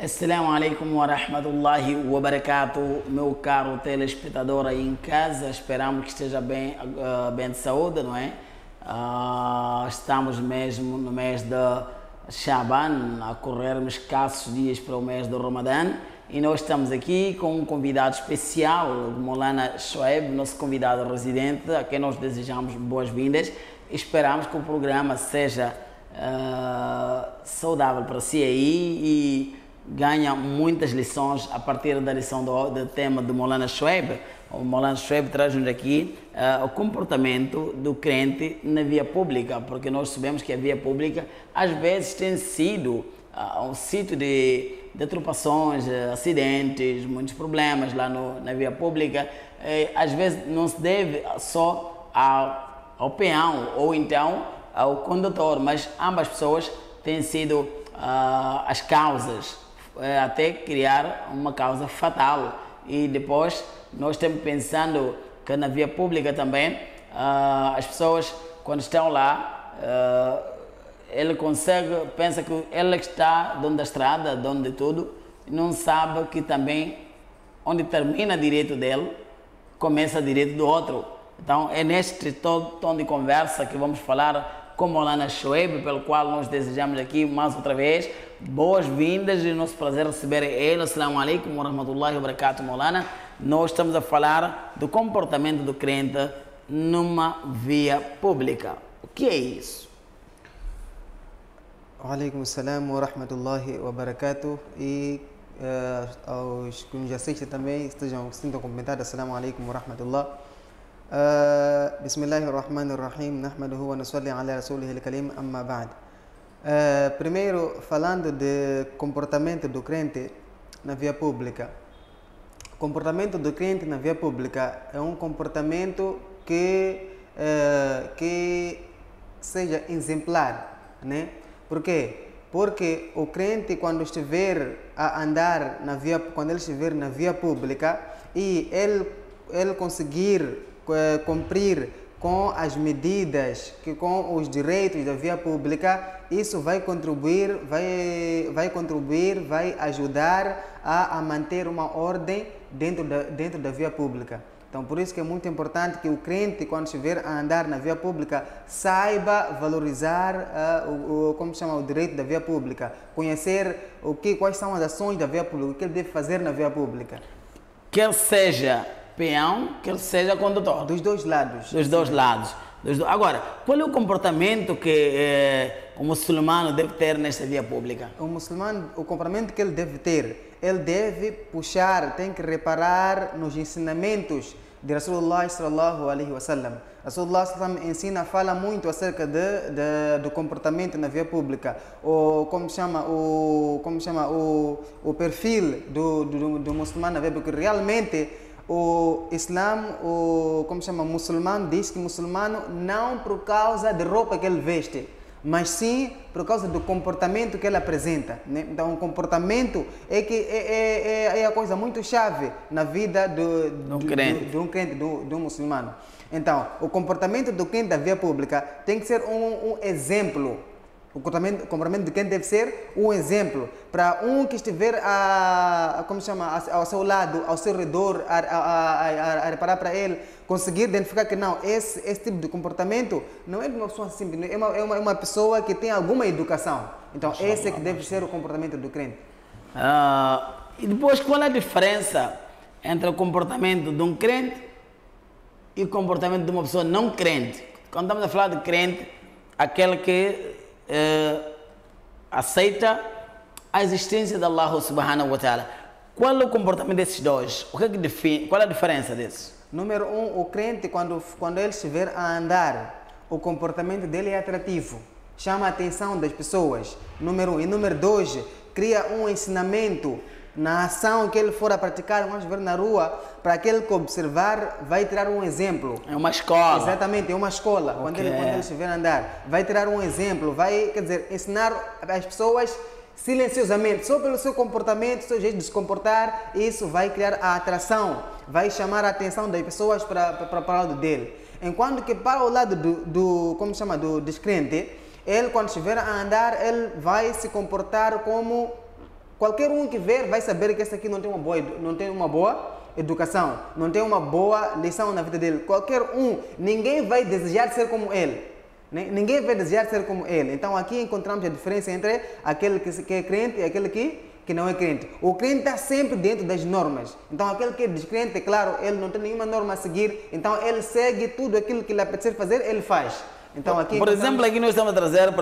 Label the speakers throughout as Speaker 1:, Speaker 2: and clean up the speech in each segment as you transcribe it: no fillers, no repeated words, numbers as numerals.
Speaker 1: Assalamu alaikum wa rahmatullahi wa barakatuh, meu caro telespectador aí em casa, esperamos que esteja bem, bem de saúde, não é? Estamos mesmo no mês de Shaban, a corrermos escassos dias para o mês do Ramadã, e nós estamos aqui com um convidado especial, Maulana Shoaib, nosso convidado residente, a quem nós desejamos boas-vindas. Esperamos que o programa seja saudável para si aí e ganha muitas lições a partir da lição do tema do Maulana Shoaib. O Maulana Shoaib traz-nos aqui o comportamento do crente na via pública, porque nós sabemos que a via pública às vezes tem sido um sítio de atropações, acidentes, muitos problemas lá na via pública. Às vezes não se deve só ao peão ou então ao condutor, mas ambas pessoas têm sido as causas, até criar uma causa fatal. E depois nós estamos pensando que na via pública também as pessoas, quando estão lá, ele consegue, pensa que ele está dono da estrada, dono de tudo, e não sabe que também onde termina direito dele, começa direito do outro. Então é neste tom de conversa que vamos falar com Maulana Shoaib, pelo qual nós desejamos aqui mais outra vez boas-vindas e nosso prazer receber ele. Assalamu alaikum wa rahmatullahi wa barakatuh, Maulana. Nós estamos a falar do comportamento do crente numa via pública. O que é isso?
Speaker 2: Wa alaikum assalam wa rahmatullahi wa barakatuh. E aos que nos assistem também sintam cumprimentado. Assalamu alaikum wa rahmatullah. Bismillahirrahmanirrahim. Nahmaduhu wa nusalli ala rasulihil karim, amma ba'd. Primeiro, falando de comportamento do crente na via pública. O comportamento do crente na via pública é um comportamento que seja exemplar, né? Por quê? Porque o crente, quando estiver a andar quando ele estiver na via pública e ele conseguir cumprir com as medidas, com os direitos da via pública, isso vai contribuir, vai ajudar a manter uma ordem dentro da via pública. Então, por isso que é muito importante que o crente, quando estiver a andar na via pública, saiba valorizar o direito da via pública, conhecer quais são as ações da via pública, o que ele deve fazer na via pública.
Speaker 1: Quer seja peão, quer seja condutor.
Speaker 2: Dos dois lados.
Speaker 1: Dos dois lados. Agora, qual é o comportamento que o muçulmano deve ter nesta via pública?
Speaker 2: O muçulmano, o comportamento que ele deve ter, ele deve puxar, tem que reparar nos ensinamentos de Rasulullah sallallahu alaihi wasallam. Rasulullah sallallahu alaihi wasallam fala muito acerca do comportamento na via pública. O perfil do muçulmano na via pública. Realmente o Islã, o muçulmano diz que muçulmano não por causa da roupa que ele veste, mas sim por causa do comportamento que ele apresenta, né? Então o comportamento é a coisa muito chave na vida do crente, do muçulmano. Então o comportamento do crente da via pública tem que ser um exemplo. O comportamento de quem deve ser um exemplo para um que estiver ao seu lado, ao seu redor, a reparar para ele, conseguir identificar que não, esse tipo de comportamento não é de uma pessoa simples, é uma pessoa que tem alguma educação. Então esse é que deve ser o comportamento do crente.
Speaker 1: E depois, qual é a diferença entre o comportamento de um crente e o comportamento de uma pessoa não crente? Quando estamos a falar de crente, aquele que aceita a existência de Allah subhanahu wa ta'ala. Qual é o comportamento desses dois? O que é que define? Qual é a diferença desses?
Speaker 2: Número um, o crente, quando ele estiver a andar, o comportamento dele é atrativo, chama a atenção das pessoas. Número um. E número dois, cria um ensinamento na ação que ele for a praticar, vamos ver na rua, para aquele que observar, vai tirar um exemplo.
Speaker 1: É uma escola.
Speaker 2: Exatamente, é uma escola. Okay. Quando ele estiver a andar, vai tirar um exemplo, vai, ensinar as pessoas silenciosamente, só pelo seu comportamento, seu jeito de se comportar, isso vai criar a atração, vai chamar a atenção das pessoas para o lado dele. Enquanto que para o lado do descrente, ele quando estiver a andar, ele vai se comportar como Qualquer um que ver vai saber que esse aqui não tem uma boa educação, não tem uma boa lição na vida dele. Qualquer um, ninguém vai desejar ser como ele. Ninguém vai desejar ser como ele. Então aqui encontramos a diferença entre aquele que é crente e aquele que não é crente. O crente está sempre dentro das normas. Então aquele que é descrente, é claro, ele não tem nenhuma norma a seguir. Então ele segue tudo aquilo que lhe apetecer fazer, ele faz. Então aqui
Speaker 1: por exemplo, aqui nós estamos a trazer,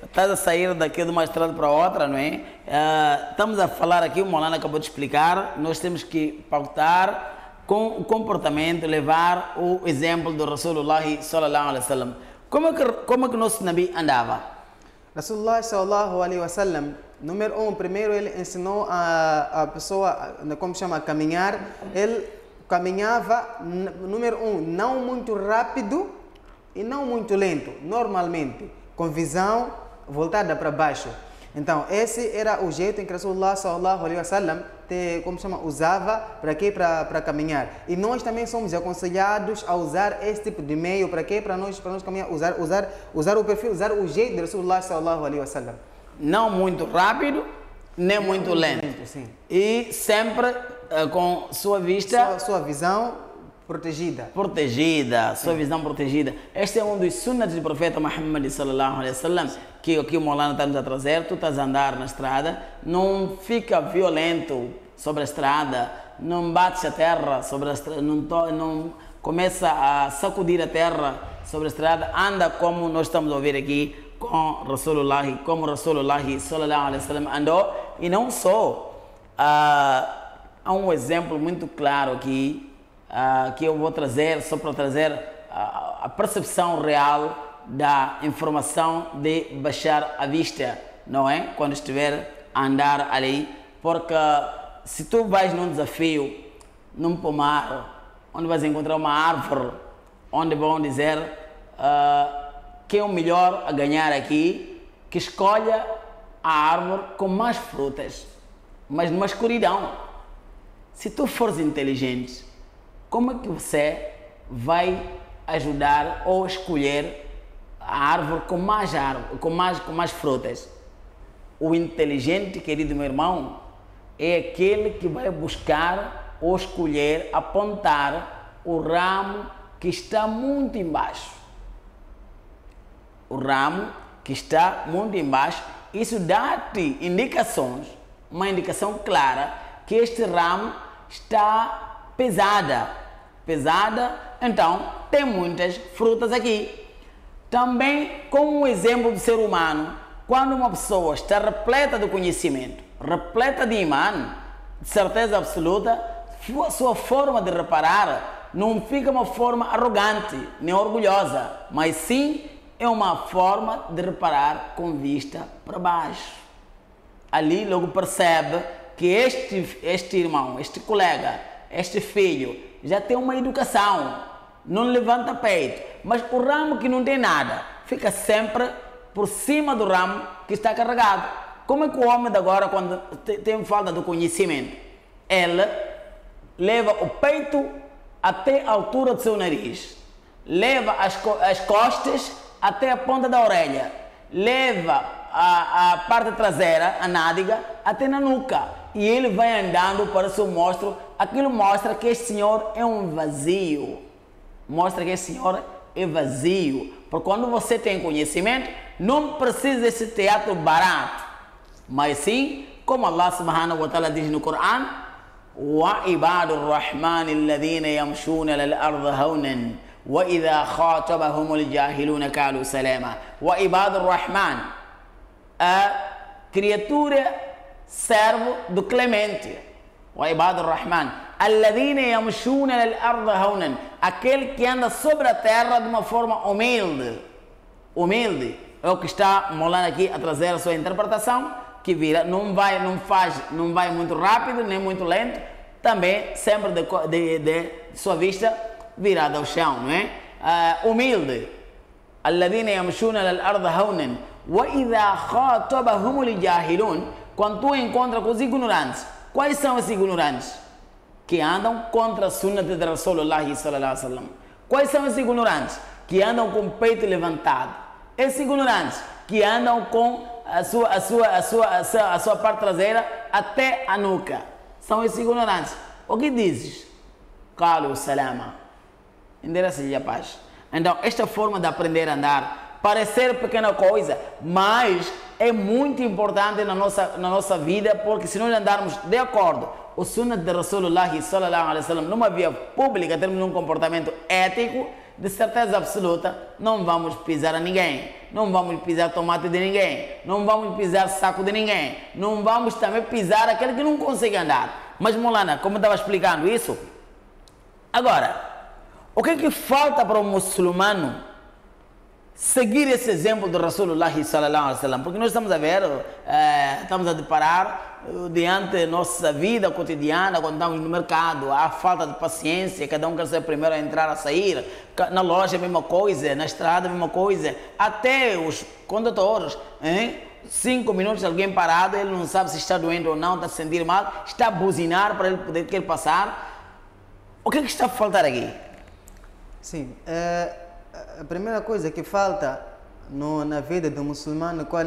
Speaker 1: estás a sair daqui de uma estrada para outra, não é? Estamos a falar aqui, o Maulana acabou de explicar, nós temos que pautar com o comportamento, levar o exemplo do Rasulullah sallallahu alaihi wasallam. Como é que o nosso Nabi andava?
Speaker 2: Rasulullah sallallahu alaihi wasallam, número um, primeiro ele ensinou a pessoa, como chama, a caminhar. Ele caminhava, número um, não muito rápido e não muito lento, normalmente, com visão voltada para baixo. Então, esse era o jeito em que Rasulullah sallallahu alaihi wasallam usava para quê? Para caminhar. E nós também somos aconselhados a usar esse tipo de meio para quê? Para nós caminhar, usar o perfil, usar o jeito de Rasulullah sallallahu alaihi wasallam.
Speaker 1: Não muito rápido, nem muito lento.
Speaker 2: Sim.
Speaker 1: E sempre com sua vista...
Speaker 2: Sua visão protegida.
Speaker 1: Sua visão protegida. Este é um dos sunnats do profeta Muhammad sallallahu alaihi wasallam, que aqui o Maulana está nos a trazer. Tu estás a andar na estrada, não fica violento sobre a estrada, não bates a terra sobre a estrada, não começa a sacudir a terra sobre a estrada, anda como nós estamos a ouvir aqui com Rasulullah, como Rasulullah sallallahu alaihi wasallam andou. E não só, há um exemplo muito claro aqui, que eu vou trazer, só para trazer a percepção real da informação de baixar a vista, não é? Quando estiver a andar ali, porque se tu vais num desafio, num pomar, onde vais encontrar uma árvore, onde vão dizer que é o melhor a ganhar aqui, que escolha a árvore com mais frutas, mas numa escuridão. Se tu fores inteligente, como é que você vai ajudar ou escolher a árvore com mais frutas? O inteligente, querido meu irmão, é aquele que vai buscar ou escolher, apontar o ramo que está muito embaixo. O ramo que está muito embaixo, isso dá-te indicações, uma indicação clara que este ramo está pesada, então tem muitas frutas aqui. Também, como um exemplo do ser humano, quando uma pessoa está repleta de conhecimento, repleta de imã, de certeza absoluta, sua forma de reparar não fica uma forma arrogante, nem orgulhosa, mas sim é uma forma de reparar com vista para baixo. Ali logo percebe que este irmão, este colega, este filho já tem uma educação, não levanta peito, mas o ramo que não tem nada fica sempre por cima do ramo que está carregado. Como é que o homem de agora, quando tem falta de conhecimento, ele leva o peito até a altura do seu nariz, leva as costas até a ponta da orelha, leva a parte traseira, a nádega, até na nuca. E ele vai andando para o seu monstro. Aquilo mostra que esse senhor é um vazio. Mostra que esse senhor é vazio. Porque quando você tem conhecimento, não precisa desse teatro barato. Mas sim, como Allah subhanahu wa ta'ala diz no Coran, وَعِبَادُ الرَّحْمَنِ الَّذِينَ يَمْشُونَ لَلْأَرْضِ هَوْنًا وَإِذَا خَاطَبَهُمُ الْجَاهِلُونَ قَالُوا سَلَامًا. وَعِبَادُ الرَّحْمَنِ, a criatura servo do Clemente. وَعِبَادُ الرَّحْمَنِ الَّذِينَ يَمْشُونَ لَلْأَرْضِ هَوْنًا, aquele que anda sobre a terra de uma forma humilde. Humilde é o que está Maulana aqui a trazer a sua interpretação, que vira, não vai muito rápido nem muito lento, também sempre de sua vista virada ao chão, não é? Humilde. الَّذِينَ يَمْشُونَ لَلْأَرْضِ هَوْنًا وَإِذَا خَاطَبَهُمُ الْجَاهِلُونَ, quando tu encontra com os ignorantes. Quais são os ignorantes? Que andam contra a sunnah de Rasulullah sallallahu alaihi wasallam. Quais são os ignorantes? Que andam com o peito levantado. Esses ignorantes que andam com a sua parte traseira até a nuca. São esses ignorantes. O que dizes? Calo salama. Endereça-lhe a paz. Então, esta forma de aprender a andar, parecer pequena coisa, mas é muito importante na nossa vida, porque se nós andarmos de acordo, o sunnah de Rasulullah sallallahu alaihi wasallam, numa via pública, termos um comportamento ético, de certeza absoluta, não vamos pisar a ninguém, não vamos pisar tomate de ninguém, não vamos pisar saco de ninguém, não vamos também pisar aquele que não consegue andar. Mas, Molana, como eu estava explicando isso, agora, o que é que falta para o muçulmano seguir esse exemplo do Rasulullah sallallahu alaihi wasallam? Porque nós estamos a ver, estamos a deparar diante da nossa vida cotidiana, quando estamos no mercado, há falta de paciência, cada um quer ser o primeiro a entrar, a sair, na loja a mesma coisa, na estrada a mesma coisa, até os condutores, 5 minutos alguém parado, ele não sabe se está doendo ou não, está a se sentir mal, está a buzinar para ele poder querer passar. O que é que está a faltar aqui?
Speaker 2: Sim, a primeira coisa que falta na vida do muçulmano, qual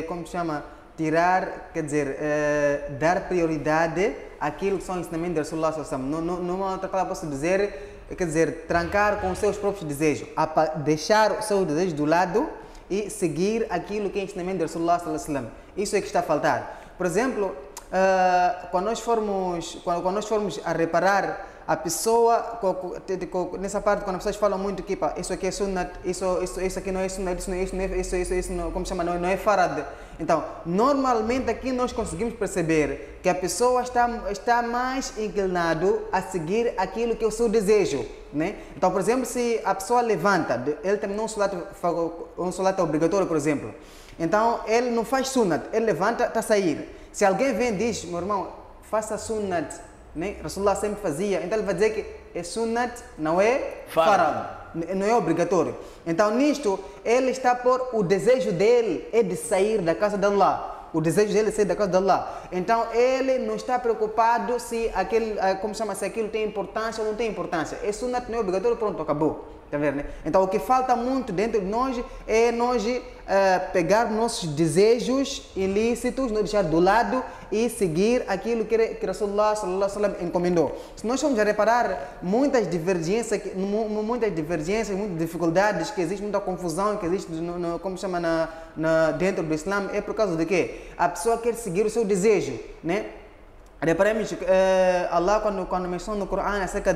Speaker 2: como se chama? Tirar, quer dizer, dar prioridade àquilo que são ensinamentos de Rasulullah sallallahu alaihi wasallam. Numa outra palavra posso dizer, quer dizer, trancar com os seus próprios desejos, deixar os seus desejos do lado e seguir aquilo que é ensinamento de Rasulullah sallallahu alaihi wasallam. Isso é que está a faltar. Por exemplo, quando nós formos a reparar a pessoa, nessa parte, quando as pessoas falam muito que isso aqui é sunnat, isso aqui não é sunnat, isso não, como chama, não é farad. Então, normalmente aqui nós conseguimos perceber que a pessoa está mais inclinado a seguir aquilo que é o seu desejo, né? Então, por exemplo, se a pessoa levanta, ele terminou um solat obrigatório, por exemplo, então ele não faz sunnat, ele levanta, está a sair. Se alguém vem e diz, meu irmão, faça sunnat, né? Rasulullah sempre fazia, então ele vai dizer que é sunnat, não é farad, não é obrigatório. Então nisto, ele está por o desejo dele é de sair da casa de Allah. O desejo dele é sair da casa de Allah. Então ele não está preocupado se se aquilo tem importância ou não tem importância. É sunnat, não é obrigatório, pronto, acabou. Tá vendo, né? Então o que falta muito dentro de nós é nós pegar nossos desejos ilícitos, não deixar do lado e seguir aquilo que Rasulullah sallallahu alaihi wasallam encomendou. Se nós formos a reparar muitas divergências, muitas dificuldades que existem, muita confusão que existe dentro do Islã, é por causa de quê? A pessoa quer seguir o seu desejo, né? Reparemos, Allah quando menciona no Corão acerca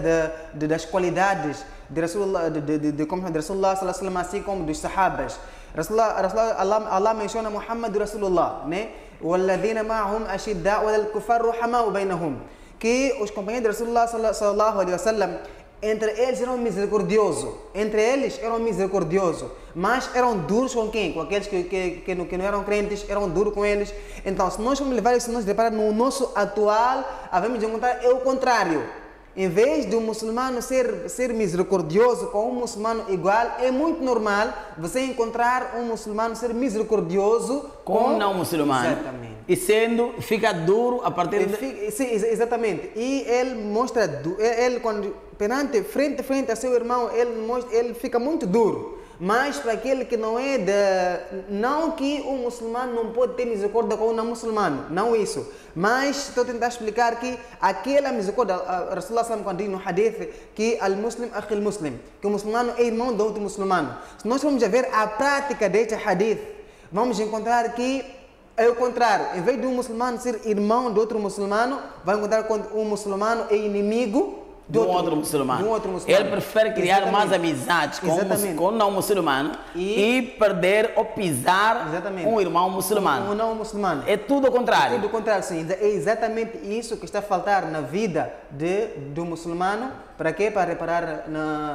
Speaker 2: das qualidades de Rasulullah, de Rasulullah sallallahu alaihi wasallam, assim como dos sahabas. Allah menciona Muhammad Rasulullah, né? وَالَّذِينَ مَعَهُمْ أَشِدَّاءُ وَلَا الْكُفَّارُ رُحَمَاءُ بَيْنَهُم. Que os companheiros de Rasulullah sallallahu alaihi wasallam, entre eles eram misericordiosos, mas eram duros com quem? Com aqueles que não eram crentes, eram duros com eles. Então, se nós formos levar isso, nós reparar no nosso atual, havemos de encontrar o contrário. Em vez de um muçulmano ser misericordioso com um muçulmano igual, é muito normal você encontrar um muçulmano ser misericordioso com
Speaker 1: um não muçulmano.
Speaker 2: Exatamente.
Speaker 1: E fica duro a partir de...
Speaker 2: Sim, exatamente. E ele mostra, quando frente a seu irmão, ele fica muito duro. Mas para aquele que não é não que o muçulmano não pode ter misericórdia com o não muçulmano, não isso. Mas estou a tentar explicar que aquela misericórdia, Rasulullah sallallahu quando diz no hadith que al-muslim akhil muslim, que o muçulmano é irmão do outro muçulmano. Se nós formos a ver a prática deste hadith, vamos encontrar que é o contrário. Em vez de um muçulmano ser irmão do outro muçulmano, vai encontrar que um muçulmano é inimigo
Speaker 1: de um outro muçulmano. Ele prefere criar mais amizades com um não muçulmano e perder ou pisar um irmão muçulmano.
Speaker 2: Um não muçulmano.
Speaker 1: É tudo o contrário.
Speaker 2: É tudo o contrário, sim. É exatamente isso que está a faltar na vida do muçulmano. Para quê? Para reparar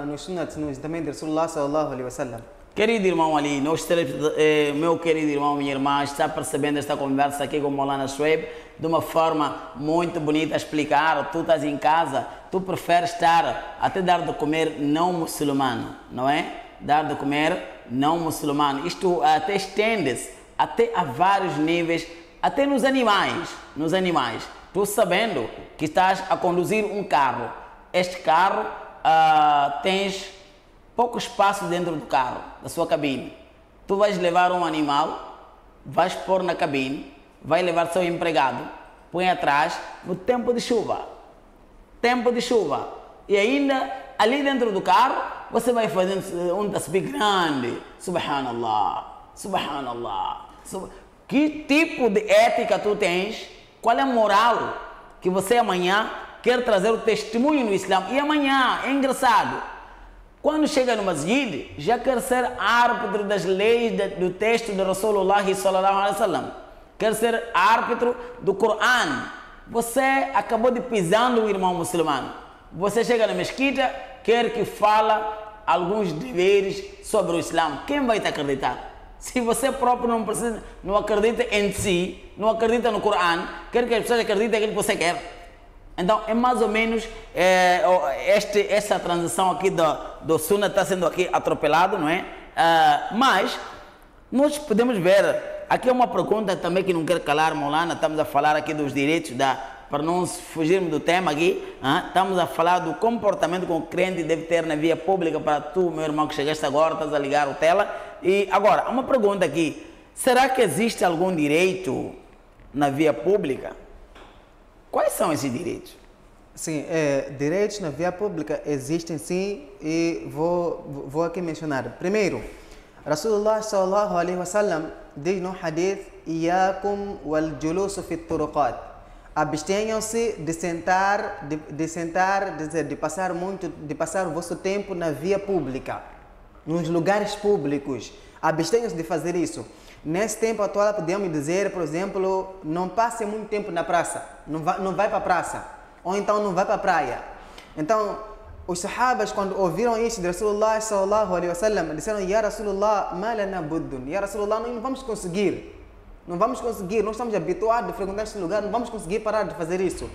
Speaker 2: nos sunnats, no ensinamento de Rasulullah sallallahu alaihi wasallam.
Speaker 1: Querido irmão Ali, meu querido irmão, minha irmã, está percebendo esta conversa aqui com o Maulana Shoaib de uma forma muito bonita a explicar. Tu estás em casa, tu preferes estar até dar de comer não muçulmano, não é? Dar de comer não muçulmano. Isto até estende-se até a vários níveis, até nos animais. Tu sabendo que estás a conduzir um carro, este carro tens pouco espaço dentro do carro, da sua cabine. Tu vais levar um animal, vais pôr na cabine, vai levar seu empregado, põe atrás, no tempo de chuva. Tempo de chuva. E ainda, ali dentro do carro, você vai fazendo um tasbih grande. Subhanallah, Subhanallah. Que tipo de ética tu tens? Qual é a moral que você amanhã quer trazer o testemunho no Islã? E amanhã, é engraçado, quando chega no masjid, já quer ser árbitro das leis do texto de Rasulullah sallallahu alaihi wasallam. Quer ser árbitro do Coran. Você acabou de pisar no irmão muçulmano. Você chega na mesquita, quer que fala alguns deveres sobre o Islã. Quem vai te acreditar? Se você próprio não acredita em si, não acredita no Coran, quer que as pessoas acreditem naquilo que você quer. Então, é mais ou menos essa transição aqui do Sunnah está sendo aqui atropelado, não é? Mas, nós podemos ver, aqui é uma pergunta também que não quero calar, Maulana, estamos a falar aqui dos direitos, para não fugirmos do tema aqui, estamos a falar do comportamento que o crente deve ter na via pública. Para tu, meu irmão, que chegaste agora, estás a ligar o tela. E agora, uma pergunta aqui, será que existe algum direito na via pública? Quais são esses direitos?
Speaker 2: Sim, direitos na via pública existem sim, e vou aqui mencionar. Primeiro, Rasulullah sallallahu alaihi wasallam diz no hadith: "Iyakum wal julusu fi turuqat." Abstenham-se de sentar, de passar o vosso tempo na via pública, nos lugares públicos. Abstenham-se de fazer isso. Nesse tempo atual, podemos dizer, por exemplo, não passe muito tempo na praça, não vai para a praça, ou então não vai para a praia. Então, os sahabas, quando ouviram isso de Rasulullah sallallahu alaihi wasallam, disseram: "Ya Rasulullah, ma lana buddun." Ya Rasulullah, nós não vamos conseguir. Não vamos conseguir, nós estamos habituados a frequentar este lugar, não vamos conseguir parar de fazer isso.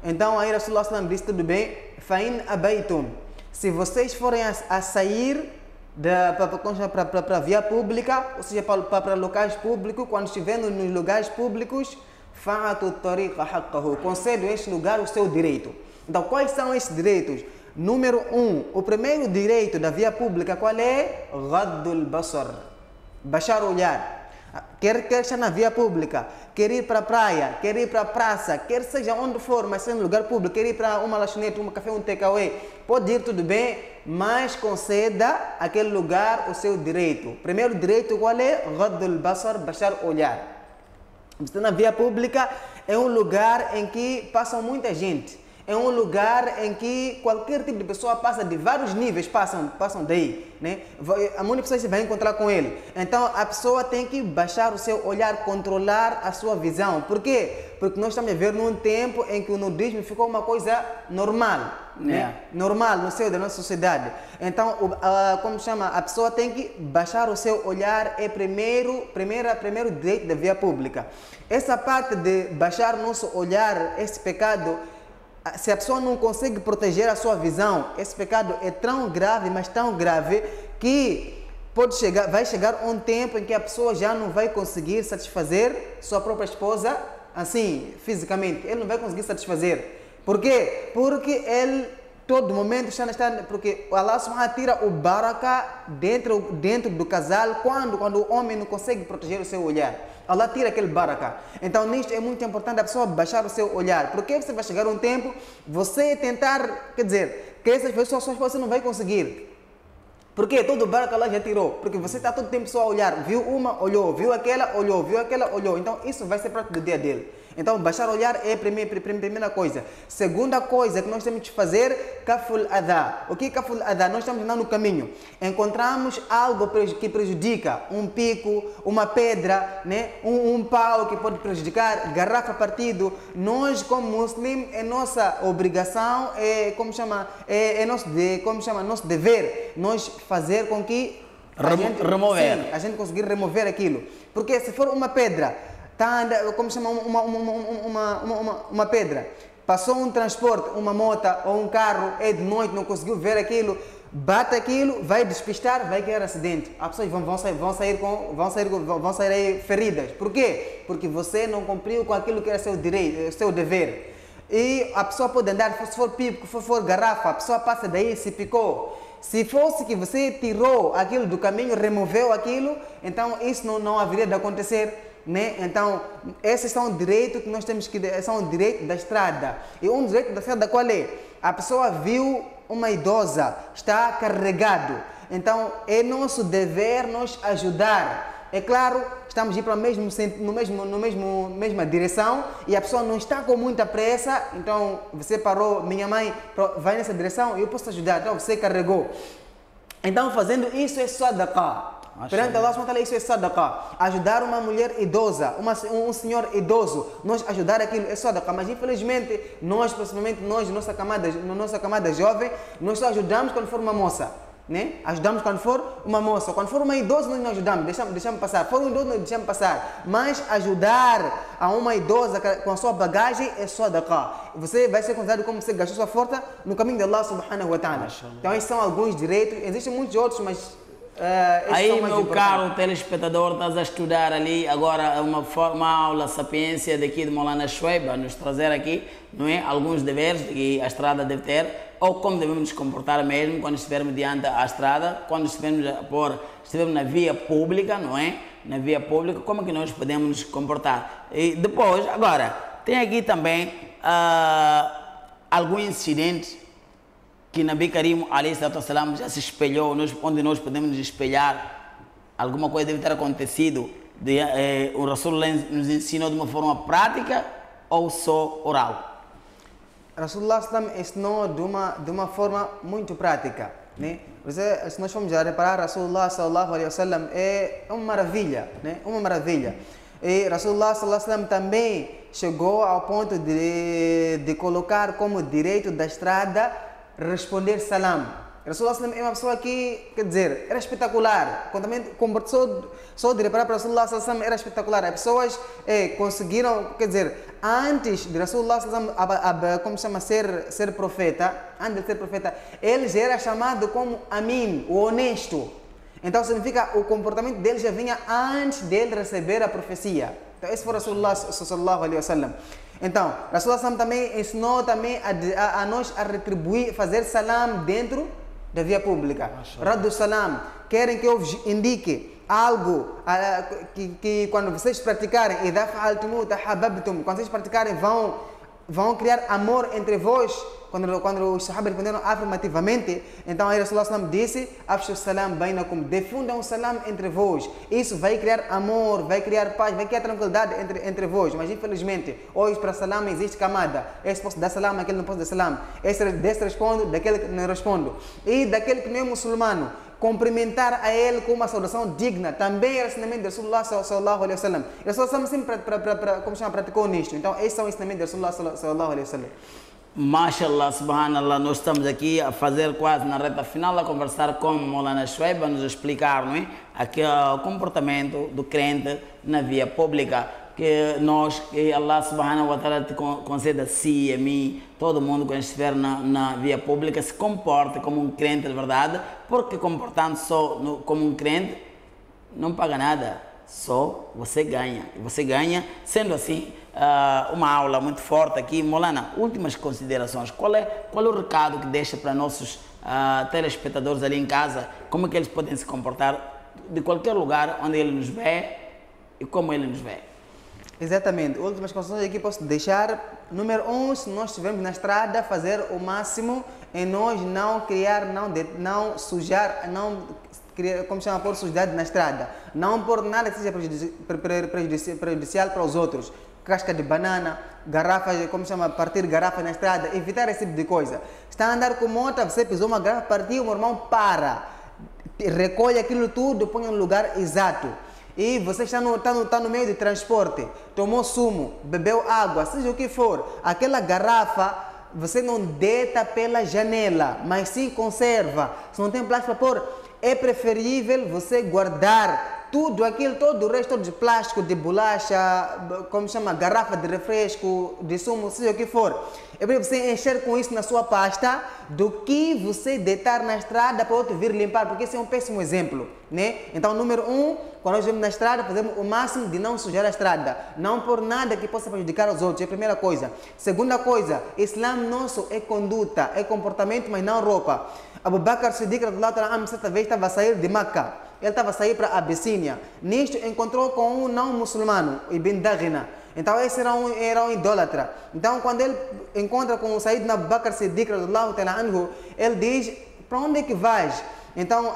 Speaker 2: Então, aí Rasulullah sallallahu disse: "Tudo bem, fa'in abaitum." Se vocês forem a sair para a via pública, ou seja, para locais públicos, quando estiverem nos lugares públicos, fa'atu tariqa haqqahu, concedam a este lugar o seu direito. Então, quais são esses direitos? Número 1, o primeiro direito da via pública, qual é? Ghaddul basar, baixar o olhar. Quer estar na via pública, quer ir para a praia, quer ir para a praça, quer seja onde for, mas seja no lugar público, quer ir para uma lanchonete, um café, um takeaway, pode ir, tudo bem, mas conceda àquele lugar o seu direito. Primeiro direito, qual é? Ghaddul basar, baixar o olhar. Você na via pública é um lugar em que passa muita gente. É um lugar em que qualquer tipo de pessoa passa, de vários níveis passam daí, né? Muitas pessoas se vai encontrar com ele. Então a pessoa tem que baixar o seu olhar, controlar a sua visão. Por quê? Porque nós estamos a ver num tempo em que o nudismo ficou uma coisa normal, né? Normal no seio da nossa sociedade. Então, como chama? A pessoa tem que baixar o seu olhar, é primeiro direito da via pública. Essa parte de baixar o nosso olhar, esse pecado, se a pessoa não consegue proteger a sua visão, esse pecado é tão grave, mas tão grave, que vai chegar um tempo em que a pessoa já não vai conseguir satisfazer sua própria esposa, assim, fisicamente. Ele não vai conseguir satisfazer. Por quê? Porque ele, todo momento, porque Allah subhanahu wa ta'ala tira o baraka dentro do casal quando o homem não consegue proteger o seu olhar. Allah tira aquele baraka. Então, nisto é muito importante a pessoa baixar o seu olhar. Porque você vai chegar um tempo, você tentar, quer dizer, que essas pessoas você não vai conseguir. Porque todo o baraka Allah já tirou. Porque você está todo tempo só a olhar. Viu uma, olhou. Viu aquela, olhou. Viu aquela, olhou. Então, isso vai ser parte do dia dele. Então, baixar o olhar é a primeira coisa. Segunda coisa que nós temos que fazer, kaful adha. O que é kaful adha? Nós estamos andando no caminho. Encontramos algo que prejudica, um pico, uma pedra, né? um pau que pode prejudicar, garrafa partido. Nós, como muslim, é nossa obrigação, nosso dever, nós fazer com que a gente conseguir remover aquilo. Porque se for uma pedra, uma pedra, passou um transporte, uma moto ou um carro, é de noite, não conseguiu ver aquilo, bate aquilo, vai despistar, vai criar acidente. As pessoas vão sair feridas. Por quê? Porque você não cumpriu com aquilo que era seu direito, seu dever. E a pessoa pode andar, se for pico, se for garrafa, a pessoa passa daí, se picou. Se fosse que você tirou aquilo do caminho, removeu aquilo, então isso não haveria de acontecer, né? Então, esses são direitos que nós temos que... São direitos da estrada. E um direito da estrada qual é? A pessoa viu uma idosa, está carregado. Então, é nosso dever nos ajudar. É claro, estamos a ir para mesma direção e a pessoa não está com muita pressa, então você parou, minha mãe vai nessa direção e eu posso te ajudar, então você carregou. Então, fazendo isso é sadaqah. Perante Allah, isso é sadaqah. Ajudar uma mulher idosa, um senhor idoso, nós ajudar aquilo é sadaqah. Mas infelizmente, nós, principalmente nós, nossa camada jovem, nós só ajudamos quando for uma moça. Né? Ajudamos quando for uma moça. Quando for uma idosa, nós não ajudamos, deixamos passar. For um idoso, nós deixamos passar. Mas ajudar a uma idosa com a sua bagagem é sadaqah. Você vai ser considerado como você gastou sua força no caminho de Allah subhanahu wa ta'ala. Então, esses são alguns direitos. Existem muitos outros, mas...
Speaker 1: aí, meu caro telespectador, estás a estudar ali agora uma aula sapiência daqui de Maulana Shoaib, a nos trazer aqui, não é? Alguns deveres que a estrada deve ter, ou como devemos nos comportar mesmo quando estivermos diante da estrada, quando estivermos na via pública, não é? Na via pública, como é que nós podemos nos comportar? E depois, agora, tem aqui também alguns incidentes que Nabi Karim ﷺ já se espelhou, onde nós podemos nos espelhar. Alguma coisa deve ter acontecido. O Rasulullah nos ensinou de uma forma prática ou só oral?
Speaker 2: Rasulullah ensinou de uma forma muito prática. Né? Se nós formos a reparar, Rasulullah sallallahu alaihi wasallam é uma maravilha. Né? Uma maravilha. E Rasulullah sallallahu alaihi wasallam também chegou ao ponto de colocar como direito da estrada responder salam. Rasulullah é uma pessoa que, quer dizer, era espetacular. Só de reparar para Rasulullah era espetacular. As pessoas conseguiram, quer dizer, antes de Rasulullah ser profeta, antes de ser profeta, ele já era chamado como Amin, o honesto. Então significa o comportamento dele já vinha antes dele receber a profecia. Então esse foi Rasulullah sallallahu alaihi wasallam. Então, Rasulullah também ensinou também a nós a retribuir, fazer salam dentro da via pública. Raddu salam. Querem que eu vos indique algo que quando vocês praticarem, quando vocês praticarem vão criar amor entre vós. Quando os sahabas responderam afirmativamente, então aí Rasulullah disse: Afshu salam bainakum, difundam o salam entre vós. Isso vai criar amor, vai criar paz, vai criar tranquilidade entre vós. Mas infelizmente, hoje para salam existe camada. Esse posso dar salam, aquele não posso dar salam. Desse respondo, daquele que não respondo. E daquele que não é muçulmano, cumprimentar a ele com uma saudação digna. Também é o ensinamento de Rasulullah sallallahu alaihi wasallam. Rasulullah sempre praticou nisto. Então, esses são os ensinamentos de Rasulullah sallallahu alaihi wasallam.
Speaker 1: Mashallah, subhanallah, nós estamos aqui a fazer quase na reta final, a conversar com Maulana Shoaib, a nos explicar, não é? Aqui o comportamento do crente na via pública, que Allah subhanahu wa ta'ala te conceda a si, a mim, todo mundo quando estiver na via pública se comporte como um crente de verdade, porque comportando só como um crente não paga nada, só você ganha. E você ganha, sendo assim, uma aula muito forte aqui. Maulana, últimas considerações. Qual é o recado que deixa para nossos telespectadores ali em casa? Como é que eles podem se comportar de qualquer lugar onde ele nos vê e como ele nos vê?
Speaker 2: Exatamente. Últimas considerações aqui posso deixar. Número 1, se nós estivermos na estrada, fazer o máximo em nós não criar, não sujar, não criar, como chama, pôr sujidade na estrada. Não pôr nada que seja prejudicial para os outros. Casca de banana, garrafas, como chama, partir garrafa na estrada, evitar esse tipo de coisa. Está a andar com moto, você pisou uma garrafa, partiu, meu irmão, para. Recolhe aquilo tudo, põe no lugar exato. E você está no meio de transporte, tomou sumo, bebeu água, seja o que for, aquela garrafa você não deita pela janela, mas sim conserva. Se não tem plástico para pôr, é preferível você guardar tudo aquilo, todo o resto de plástico, de bolacha, como chama, garrafa de refresco, de sumo, seja o que for. É para você encher com isso na sua pasta do que você deitar na estrada para outro vir limpar, porque esse é um péssimo exemplo, né? Então, número 1, quando nós vamos na estrada, fazemos o máximo de não sujar a estrada. Não por nada que possa prejudicar os outros. É a primeira coisa. Segunda coisa, Islã nosso é conduta, é comportamento, mas não roupa. Abu Bakr Siddiq, certa vez, estava a sair de Meca. Ele estava a sair para a Abissínia. Nisto, encontrou com um não muçulmano, Ibn Daghina. Então, esse era um idólatra. Então, quando ele encontra com o Sayyidina Abu Bakr Siddiq, ele diz, para onde é que vais? Então,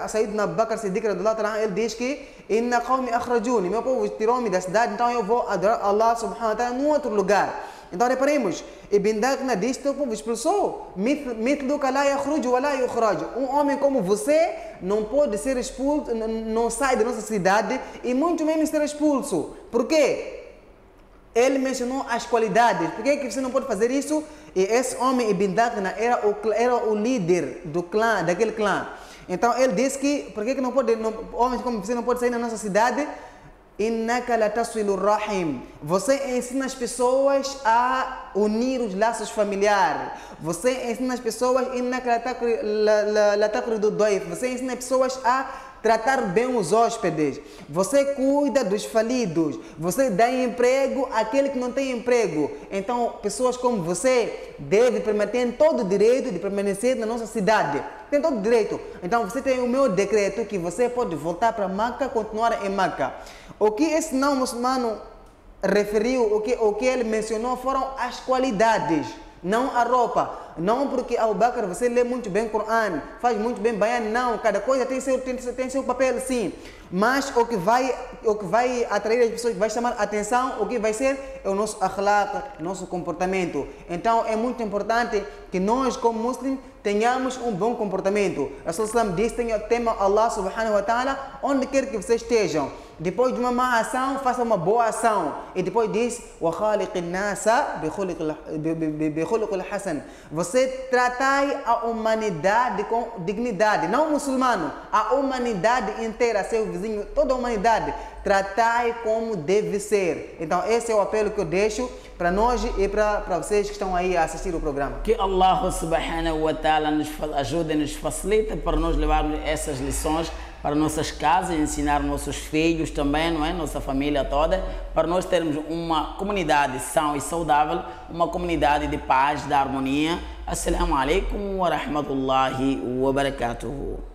Speaker 2: Sayyidina Abu Bakr Siddiq, ele diz que Inna qawmi akhrajuni, meu povo tirou-me da cidade, então eu vou adorar Allah subhanahu wa ta'ala num outro lugar. Então, reparemos, Ibn Daghina diz que o povo expulsou. Mithluka la yakhruju wa la yukhraj. Um homem como você não pode ser expulso, não sai da nossa cidade e muito menos ser expulso. Por quê? Ele mencionou as qualidades. Por que você não pode fazer isso? E esse homem, Ibn Daghina, era o líder do clã, daquele clã. Então ele disse que, por que não pode, homens como você não pode sair da nossa cidade? Innaka la taswilu rahim. Você ensina as pessoas a unir os laços familiares. Você ensina as pessoas, innaka la taqridu doif. Você ensina as pessoas a tratar bem os hóspedes. Você cuida dos falidos. Você dá emprego àquele que não tem emprego. Então, pessoas como você devem ter todo o direito de permanecer na nossa cidade. Tem todo o direito. Então, você tem o meu decreto que você pode voltar para Meca, continuar em Meca. O que esse não muçulmano referiu, o que ele mencionou foram as qualidades, não a roupa. Não porque Abu Bakr, você lê muito bem o Corão, faz muito bem Bayan, não. Cada coisa tem seu papel, sim. Mas o que vai atrair as pessoas, vai chamar a atenção, o que vai ser é o nosso akhlaq, nosso comportamento. Então é muito importante que nós, como muslims, tenhamos um bom comportamento. Rasul disse, tema Allah subhanahu wa ta'ala onde quer que vocês estejam. Depois de uma má ação, faça uma boa ação. E depois diz, wa khaliqin nasa bi khuluqil hasan. Você tratai a humanidade com dignidade, não o muçulmano, a humanidade inteira, seu vizinho, toda a humanidade, tratai como deve ser. Então esse é o apelo que eu deixo para nós e para vocês que estão aí a assistir o programa.
Speaker 1: Que Allah subhanahu wa ta'ala nos ajude e nos facilite para nós levarmos essas lições para nossas casas, ensinar nossos filhos também, não é? Nossa família toda, para nós termos uma comunidade sã e saudável, uma comunidade de paz, de harmonia. Assalamu alaikum wa rahmatullahi wa barakatuhu.